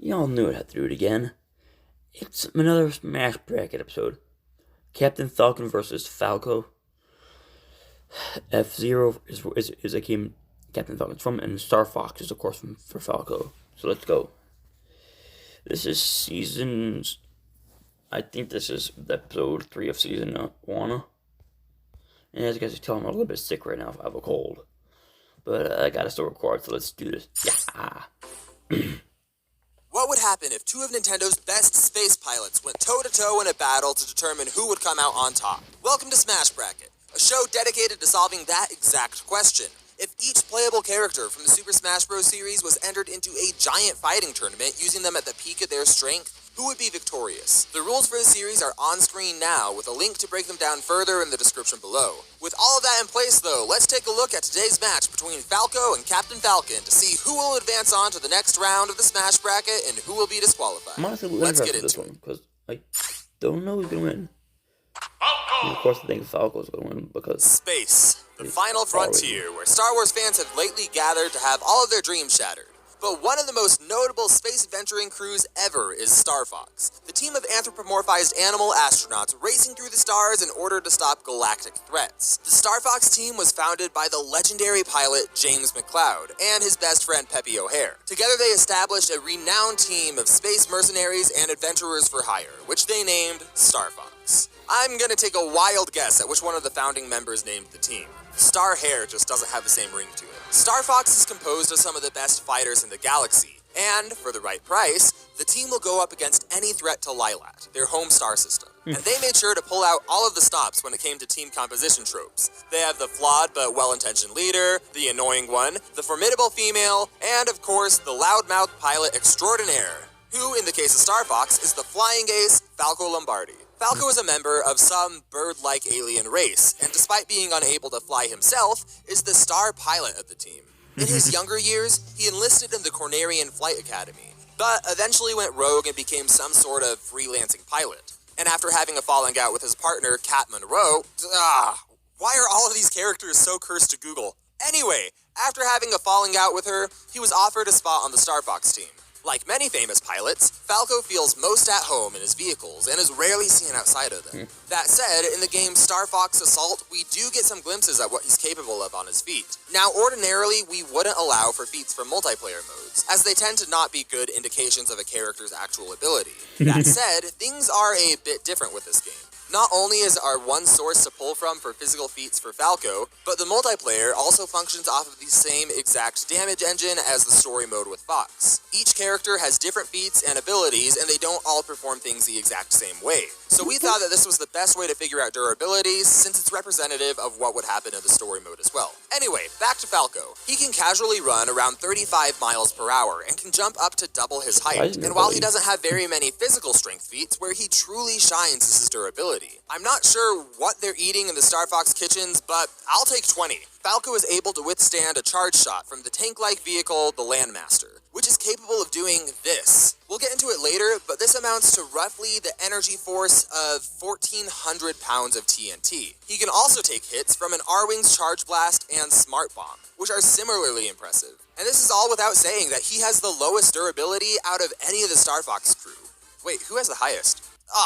Y'all knew I'd have to do it again. It's another Smash Bracket episode. Captain Falcon versus Falco. F-Zero is a game Captain Falcon's from, and Star Fox is, of course, for Falco. So let's go. This is I think this is episode 3 of season 1. And as you guys can tell, I'm a little bit sick right now. I have a cold. But I gotta still record, so let's do this. Yeah. What would happen if two of Nintendo's best space pilots went toe-to-toe in a battle to determine who would come out on top? Welcome to Smash Bracket, a show dedicated to solving that exact question. If each playable character from the Super Smash Bros. Series was entered into a giant fighting tournament using them at the peak of their strength, who would be victorious? The rules for the series are on screen now, with a link to break them down further in the description below. With all of that in place, though, let's take a look at today's match between Falco and Captain Falcon to see who will advance on to the next round of the Smash Bracket and who will be disqualified. I'm honestly let's get into this one, because I don't know who's going to win. And of course, I think Falco's going to win because... Space, the final frontier, where Star Wars fans have lately gathered to have all of their dreams shattered. But one of the most notable space adventuring crews ever is Star Fox, the team of anthropomorphized animal astronauts racing through the stars in order to stop galactic threats. The Star Fox team was founded by the legendary pilot James McCloud and his best friend Peppy O'Hare. Together they established a renowned team of space mercenaries and adventurers for hire, which they named Star Fox. I'm gonna take a wild guess at which one of the founding members named the team. Star Hair just doesn't have the same ring to it. Star Fox is composed of some of the best fighters in the galaxy, and, for the right price, the team will go up against any threat to Lilat, their home star system. And they made sure to pull out all of the stops when it came to team composition tropes. They have the flawed but well-intentioned leader, the annoying one, the formidable female, and, of course, the loudmouth pilot extraordinaire, who, in the case of Star Fox, is the flying ace Falco Lombardi. Falco is a member of some bird-like alien race, and despite being unable to fly himself, is the star pilot of the team. In his younger years, he enlisted in the Cornerian Flight Academy, but eventually went rogue and became some sort of freelancing pilot. And after having a falling out with his partner, Kat Monroe, why are all of these characters so cursed to Google? Anyway, after having a falling out with her, he was offered a spot on the Star Fox team. Like many famous pilots, Falco feels most at home in his vehicles and is rarely seen outside of them. That said, in the game Star Fox Assault, we do get some glimpses at what he's capable of on his feet. Now, ordinarily, we wouldn't allow for feats from multiplayer modes, as they tend to not be good indications of a character's actual ability. That said, things are a bit different with this game. Not only is our one source to pull from for physical feats for Falco, but the multiplayer also functions off of the same exact damage engine as the story mode with Fox. Each character has different feats and abilities, and they don't all perform things the exact same way. So we thought that this was the best way to figure out durabilities, since it's representative of what would happen in the story mode as well. Anyway, back to Falco. He can casually run around 35 miles per hour and can jump up to double his height. And while he doesn't have very many physical strength feats, where he truly shines is his durability. I'm not sure what they're eating in the Star Fox kitchens, but I'll take 20. Falco is able to withstand a charge shot from the tank-like vehicle, the Landmaster, which is capable of doing this. We'll get into it later, but this amounts to roughly the energy force of 1,400 pounds of TNT. He can also take hits from an R-Wings Charge Blast and Smart Bomb, which are similarly impressive. And this is all without saying that he has the lowest durability out of any of the Star Fox crew. Wait, who has the highest?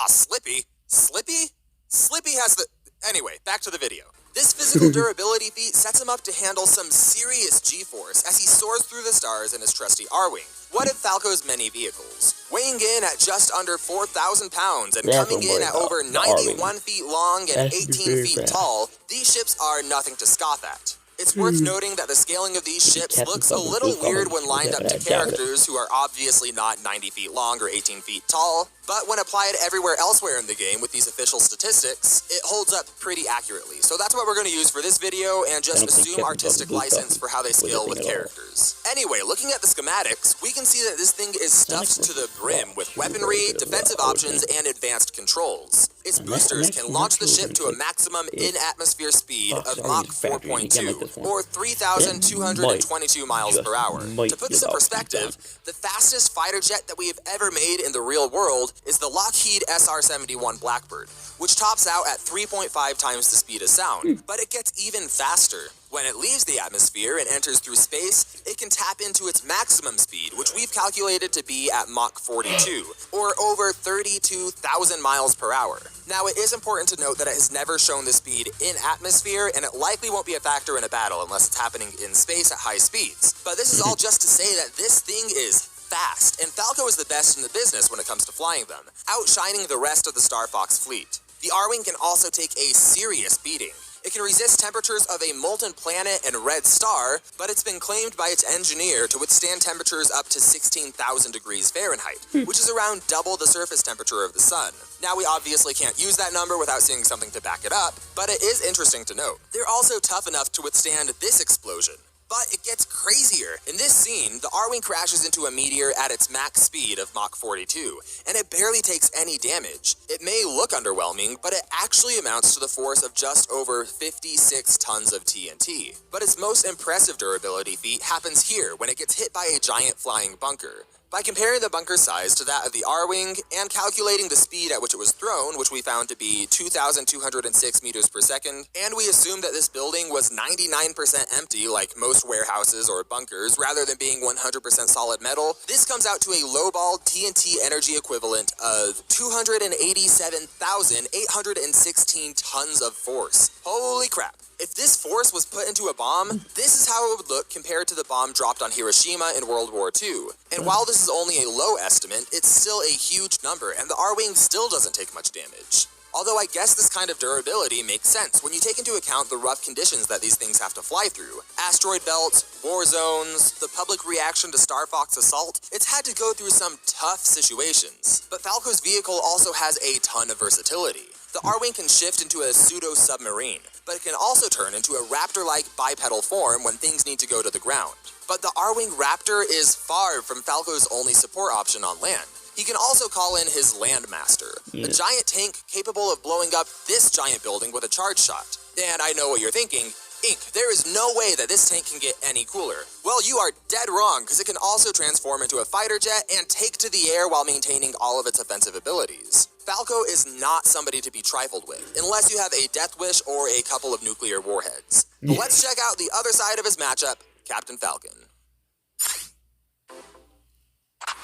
Slippy. Slippy? Slippy has the... Anyway, back to the video. This physical durability feat sets him up to handle some serious G-force as he soars through the stars in his trusty R-Wing. What of Falco's many vehicles? Weighing in at just under 4,000 pounds and coming in at over 91 feet long and 18 feet tall, these ships are nothing to scoff at. It's worth noting that the scaling of these ships looks a little weird when lined up to characters who are obviously not 90 feet long or 18 feet tall, but when applied everywhere elsewhere in the game with these official statistics, it holds up pretty accurately. So that's what we're going to use for this video, and just assume artistic license for how they scale with characters. Anyway, looking at the schematics, we can see that this thing is stuffed to the brim with weaponry, defensive options, and advanced controls. Its boosters can launch the ship to a maximum in-atmosphere speed of Mach 4.2, or 3,222 miles per hour. To put this in perspective, the fastest fighter jet that we have ever made in the real world is the Lockheed SR-71 Blackbird, which tops out at 3.5 times the speed of sound. But it gets even faster. When it leaves the atmosphere and enters through space, it can tap into its maximum speed, which we've calculated to be at Mach 42, or over 32,000 miles per hour. Now, it is important to note that it has never shown the speed in atmosphere, and it likely won't be a factor in a battle unless it's happening in space at high speeds. But this is all just to say that this thing is fast, and Falco is the best in the business when it comes to flying them, outshining the rest of the Star Fox fleet. The R-Wing can also take a serious beating. It can resist temperatures of a molten planet and red star, but it's been claimed by its engineer to withstand temperatures up to 16,000 degrees Fahrenheit, which is around double the surface temperature of the sun. Now, we obviously can't use that number without seeing something to back it up, but it is interesting to note. They're also tough enough to withstand this explosion. But it gets crazier. In this scene, the R-Wing crashes into a meteor at its max speed of Mach 42, and it barely takes any damage. It may look underwhelming, but it actually amounts to the force of just over 56 tons of TNT. But its most impressive durability feat happens here when it gets hit by a giant flying bunker. By comparing the bunker's size to that of the R-Wing and calculating the speed at which it was thrown, which we found to be 2,206 meters per second, and we assume that this building was 99% empty like most warehouses or bunkers rather than being 100% solid metal, this comes out to a lowball TNT energy equivalent of 287,816 tons of force. Holy crap. If this force was put into a bomb, this is how it would look compared to the bomb dropped on Hiroshima in World War II. And while this is only a low estimate, it's still a huge number, and the R-Wing still doesn't take much damage. Although I guess this kind of durability makes sense when you take into account the rough conditions that these things have to fly through. Asteroid belts, war zones, the public reaction to Star Fox assault, it's had to go through some tough situations. But Falco's vehicle also has a ton of versatility. The R-Wing can shift into a pseudo-submarine, but it can also turn into a raptor-like bipedal form when things need to go to the ground. But the R-Wing Raptor is far from Falco's only support option on land. He can also call in his Landmaster, a giant tank capable of blowing up this giant building with a charge shot. And I know what you're thinking, Ink, there is no way that this tank can get any cooler. Well, you are dead wrong, because it can also transform into a fighter jet and take to the air while maintaining all of its offensive abilities. Falco is not somebody to be trifled with, unless you have a death wish or a couple of nuclear warheads. But let's check out the other side of his matchup, Captain Falcon.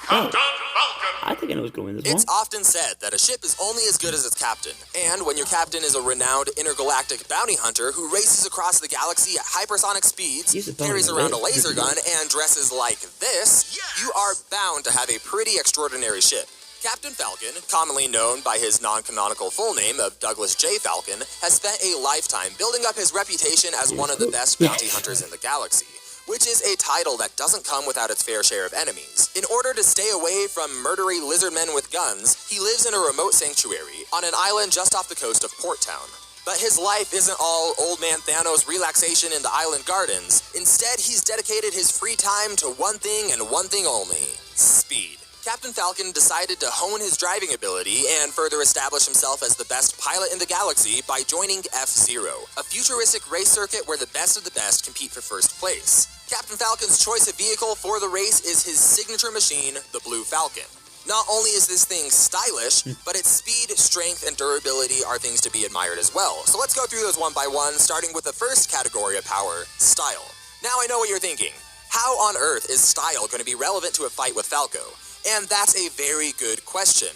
Captain Falcon! I think I know what's going this one. It's often said that a ship is only as good as its captain, and when your captain is a renowned intergalactic bounty hunter who races across the galaxy at hypersonic speeds, carries around a laser gun, and dresses like this, you are bound to have a pretty extraordinary ship. Captain Falcon, commonly known by his non-canonical full name of Douglas J. Falcon, has spent a lifetime building up his reputation as one of the best bounty hunters in the galaxy, which is a title that doesn't come without its fair share of enemies. In order to stay away from murdery lizardmen with guns, he lives in a remote sanctuary on an island just off the coast of Port Town. But his life isn't all Old Man Thanos relaxation in the island gardens. Instead, he's dedicated his free time to one thing and one thing only: speed. Captain Falcon decided to hone his driving ability and further establish himself as the best pilot in the galaxy by joining F-Zero, a futuristic race circuit where the best of the best compete for first place. Captain Falcon's choice of vehicle for the race is his signature machine, the Blue Falcon. Not only is this thing stylish, but its speed, strength, and durability are things to be admired as well. So let's go through those one by one, starting with the first category of power, style. Now I know what you're thinking. How on earth is style going to be relevant to a fight with Falco? And that's a very good question.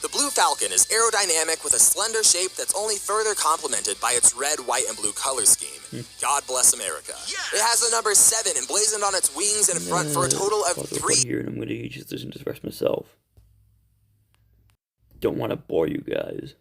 The Blue Falcon is aerodynamic with a slender shape that's only further complemented by its red, white, and blue color scheme. God bless America. It has the number 7 emblazoned on its wings and front for a total of 3... Here, and I'm going to use this decision to express myself. Don't want to bore you guys.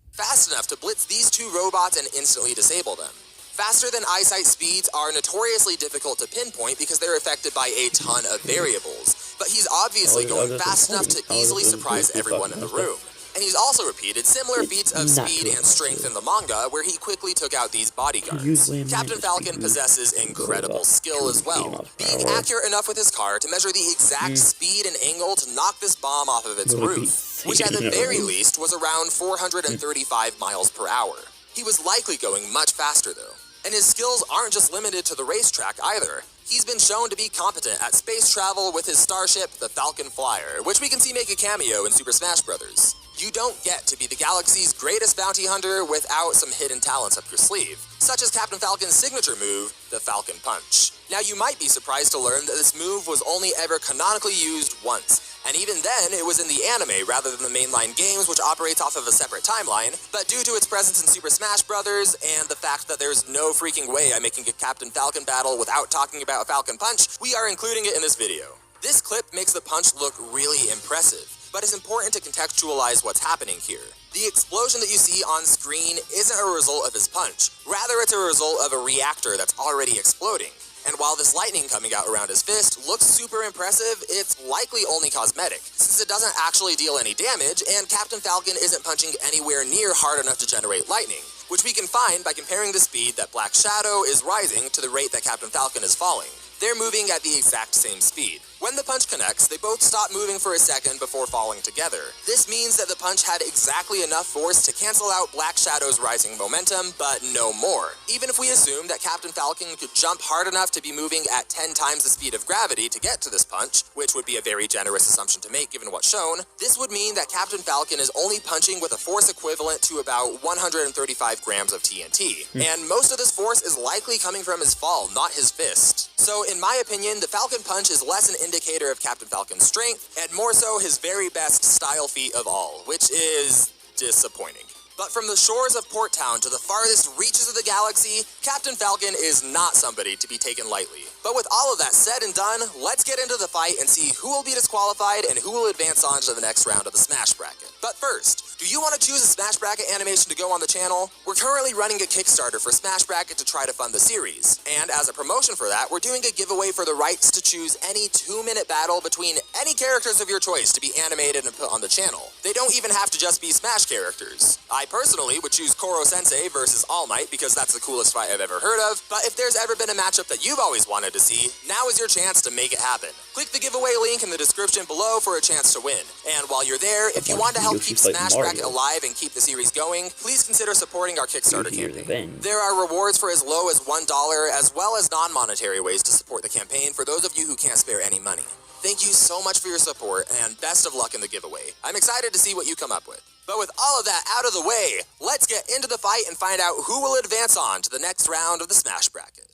Fast enough to blitz these two robots and instantly disable them. Faster than eyesight speeds are notoriously difficult to pinpoint because they're affected by a ton of variables, but he's obviously going fast enough to easily surprise everyone in the room. And he's also repeated similar feats of speed and strength in the manga, where he quickly took out these bodyguards. Captain Falcon possesses incredible skill as well, being accurate enough with his car to measure the exact speed and angle to knock this bomb off of its roof, which at the very least was around 435 miles per hour. He was likely going much faster though. And his skills aren't just limited to the racetrack either. He's been shown to be competent at space travel with his starship, the Falcon Flyer, which we can see make a cameo in Super Smash Bros. You don't get to be the galaxy's greatest bounty hunter without some hidden talents up your sleeve, such as Captain Falcon's signature move, the Falcon Punch. Now you might be surprised to learn that this move was only ever canonically used once, and even then it was in the anime rather than the mainline games, which operates off of a separate timeline, but due to its presence in Super Smash Bros. And the fact that there's no freaking way I'm making a Captain Falcon battle without talking about a Falcon Punch, we are including it in this video. This clip makes the punch look really impressive, but it's important to contextualize what's happening here. The explosion that you see on screen isn't a result of his punch, rather it's a result of a reactor that's already exploding. And while this lightning coming out around his fist looks super impressive, it's likely only cosmetic, since it doesn't actually deal any damage, and Captain Falcon isn't punching anywhere near hard enough to generate lightning, which we can find by comparing the speed that Black Shadow is rising to the rate that Captain Falcon is falling. They're moving at the exact same speed. When the punch connects, they both stop moving for a second before falling together. This means that the punch had exactly enough force to cancel out Black Shadow's rising momentum, but no more. Even if we assume that Captain Falcon could jump hard enough to be moving at 10 times the speed of gravity to get to this punch, which would be a very generous assumption to make given what's shown, this would mean that Captain Falcon is only punching with a force equivalent to about 135 grams of TNT. And most of this force is likely coming from his fall, not his fist. So in my opinion, the Falcon Punch is less an indicator of Captain Falcon's strength, and more so his very best style feat of all, which is disappointing. But from the shores of Port Town to the farthest reaches of the galaxy, Captain Falcon is not somebody to be taken lightly. But with all of that said and done, let's get into the fight and see who will be disqualified and who will advance on to the next round of the Smash Bracket. But first, do you want to choose a Smash Bracket animation to go on the channel? We're currently running a Kickstarter for Smash Bracket to try to fund the series, and as a promotion for that, we're doing a giveaway for the rights to choose any 2-minute battle between any characters of your choice to be animated and put on the channel. They don't even have to just be Smash characters. I personally would choose Koro Sensei versus All Might because that's the coolest fight I've ever heard of, but if there's ever been a matchup that you've always wanted to see, now is your chance to make it happen. Click the giveaway link in the description below for a chance to win. And while you're there, if you want to help keep Smash Bracket alive and keep the series going, please consider supporting our Kickstarter campaign. There are rewards for as low as $1, as well as non-monetary ways to support the campaign for those of you who can't spare any money. Thank you so much for your support, and best of luck in the giveaway. I'm excited to see what you come up with. But with all of that out of the way, let's get into the fight and find out who will advance on to the next round of the Smash Bracket.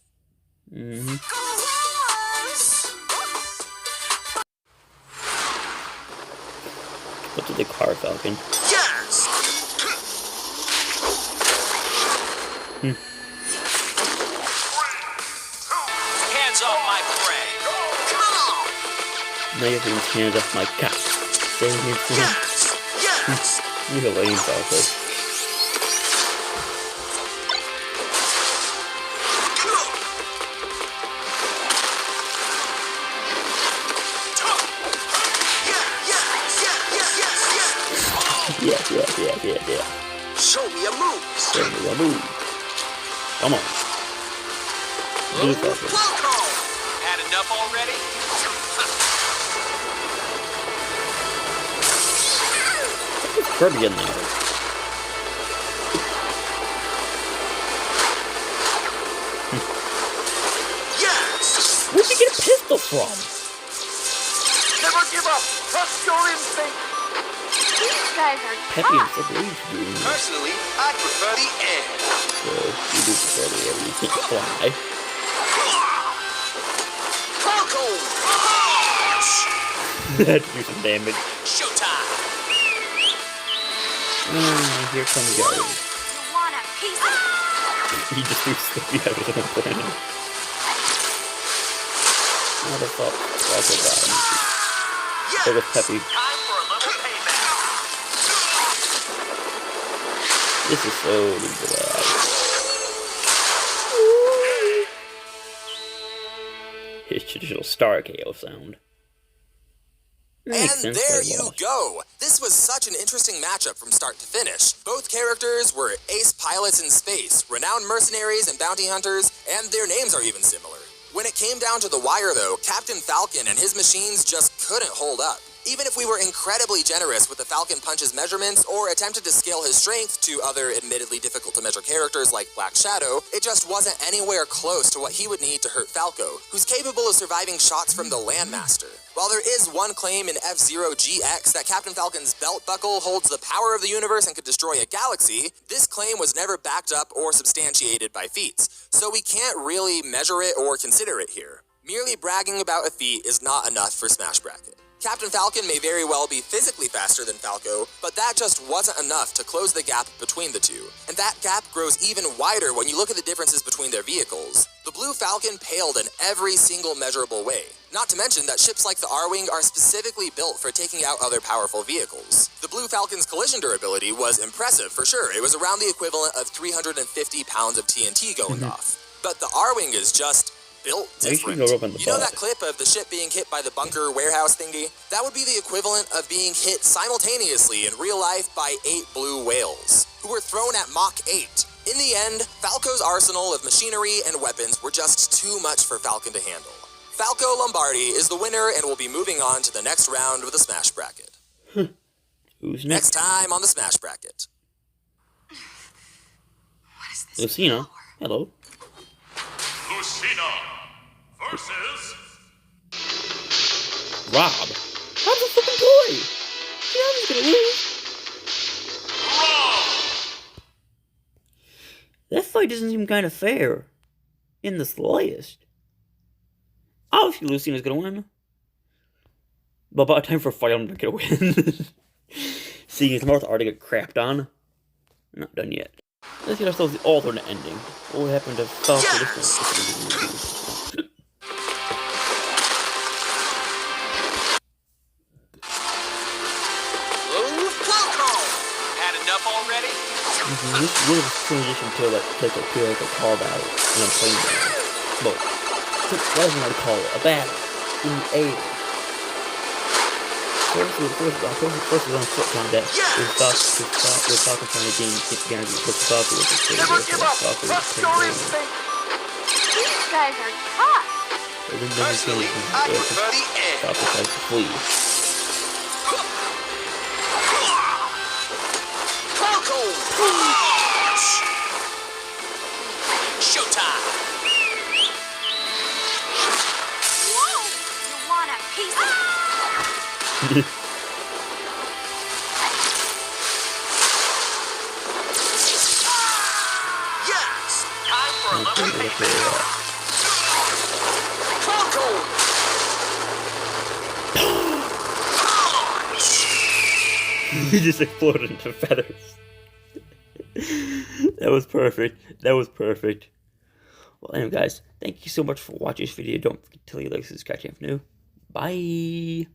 What did the car Falcon? Yes! Hands off my prey! Come on! Now you're getting hands off my cat. Stay here for Yes! Yes! You're a lame Falco. Yeah. Show me a move! Show me a move. Come on. Do Falco. Falco! Had enough already? What's Kirby in there? Yes! Where'd you get a pistol from? Never give up! Trust your instinct! These guys are Peppy and tough. Flip doing this. Personally, I prefer the air. So, you do prefer the air. You can't fly. Falco! That do some damage. Showtime! Here comes Gary. You want a piece of He just threw Slippy out of the plane. What the fuck? Falco got him. So with Peppy. Time for a little payback. This is so bad. His traditional Star KO sound. Makes And sense, there they you lost. go. This was such an interesting matchup from start to finish. Both characters were ace pilots in space, renowned mercenaries and bounty hunters, and their names are even similar. When it came down to the wire, though, Captain Falcon and his machines just couldn't hold up. Even if we were incredibly generous with the Falcon Punch's measurements or attempted to scale his strength to other admittedly difficult-to-measure characters like Black Shadow, it just wasn't anywhere close to what he would need to hurt Falco, who's capable of surviving shots from the Landmaster. While there is one claim in F-Zero GX that Captain Falcon's belt buckle holds the power of the universe and could destroy a galaxy, this claim was never backed up or substantiated by feats, so we can't really measure it or consider it here. Merely bragging about a feat is not enough for Smash Bracket. Captain Falcon may very well be physically faster than Falco, but that just wasn't enough to close the gap between the two. And that gap grows even wider when you look at the differences between their vehicles. The Blue Falcon paled in every single measurable way. Not to mention that ships like the R-Wing are specifically built for taking out other powerful vehicles. The Blue Falcon's collision durability was impressive for sure. It was around the equivalent of 350 pounds of TNT going off. But the R-Wing is just built different. You know that clip of the ship being hit by the bunker warehouse thingy? That would be the equivalent of being hit simultaneously in real life by 8 blue whales, who were thrown at Mach 8. In the end, Falco's arsenal of machinery and weapons were just too much for Falcon to handle. Falco Lombardi is the winner and will be moving on to the next round of the Smash Bracket. Who's Next next? time on the Smash Bracket. What is this? Lucina. power? Hello. Lucina versus Rob. Rob's a fucking toy. Yeah, I'm gonna lose. Rob. That fight doesn't seem kind of fair. In the slightest. Obviously, Lucina's gonna win. But by the time for a fight, I'm not gonna win. Seeing as Martha already got crapped on. I'm not done yet. Let's get ourselves the alternate ending. What would happen to Falco this time? Blue Falco. Had enough already? This would have transitioned to like a call battle in a plane battle. But what doesn't I call it? A battle in the air. First was on foot combat. With Falcon trying to gain guarantee to push Falco with the Never give up. Trust your instinct. These guys are tough. But then Personally, I prefer the air. Falco tries to flee. Falco. Punch. Showtime. Whoa! You want a piece of... Yes. Time for a little payback. Falco. He just exploded into feathers. That was perfect. That was perfect. Well, anyway, guys, thank you so much for watching this video. Don't forget to leave a like, subscribe if you're new. Bye.